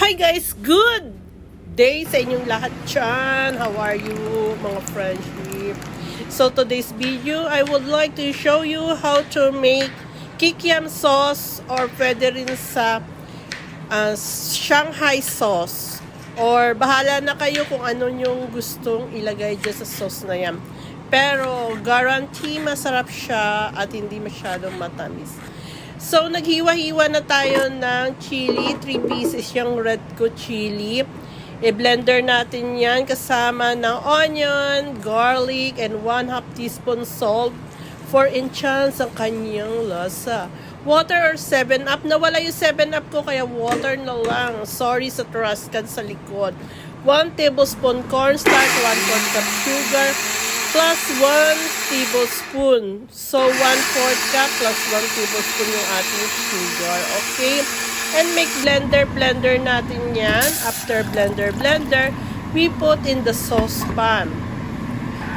Hi guys! Good day sa inyong lahat dyan. How are you mga friendship? So today's video, I would like to show you how to make kikiam sauce or pwede rin sa Shanghai sauce. Or bahala na kayo kung ano yung gustong ilagay dyan sa sauce na yan. Pero guarantee masarap siya at hindi masyadong matamis. So, naghiwa-hiwa na tayo ng chili. 3 pieces yung red ko chili. I-blender natin yan kasama ng onion, garlic, and 1/2 teaspoon salt for enhance ang kanyang lasa. Water or 7-Up. Nawala yung 7-Up ko, kaya water na lang. Sorry sa truscan sa likod. 1 tablespoon cornstarch, 1/4 cup sugar, plus 1 tablespoon. So, 1/4 cup plus 1 tablespoon yung ating sugar. Okay? And make blender natin yan. After blender, we put in the saucepan.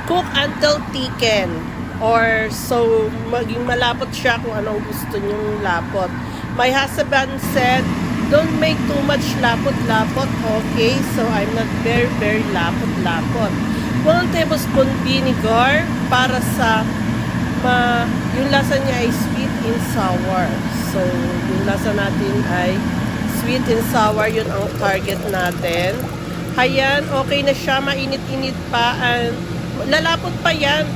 Cook until thicken. Or so, maging malapot siya kung anong gusto nyong lapot. My husband said, don't make too much lapot-lapot. Okay? So, I'm not very lapot-lapot. 1 tablespoon vinegar para sa yung lasa niya ay sweet and sour. So, yung lasa natin ay sweet and sour, yun ang target natin. Ayan, okay na siya, mainit-init pa. And lalapot pa yan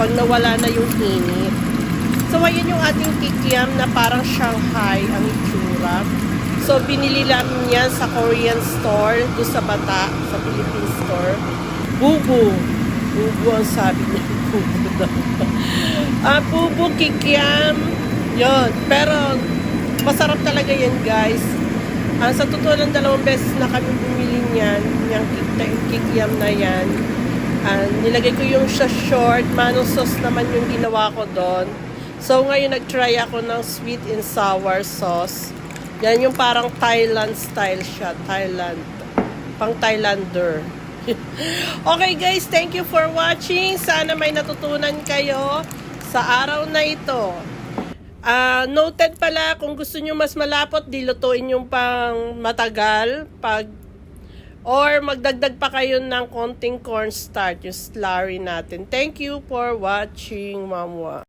pag nawala na yung init. So, ayan yung ating kikiam na parang Shanghai ang itsura. So, binili lang yan sa Korean store, doon sa Bata, sa Philippine store. Bubu ang sabi niya. Bubu daw. Bubu kikiam. Yun. Pero, masarap talaga yan, guys. Sa totoo lang, 2 beses na kami bumili niyan. Yung kikiam na yan. Nilagay ko yung sa short. Manong sauce naman yung ginawa ko doon. So, ngayon nag-try ako ng sweet and sour sauce. Yan yung parang Thailand style siya. Thailand. Pang Thailander. Okay guys, thank you for watching. Sana may natutunan kayo sa araw na ito. Noted pala, kung gusto nyo mas malapot, dilutuin yung pang matagal. Or magdagdag pa kayo ng konting cornstarch, yung slurry natin. Thank you for watching, Mamwa.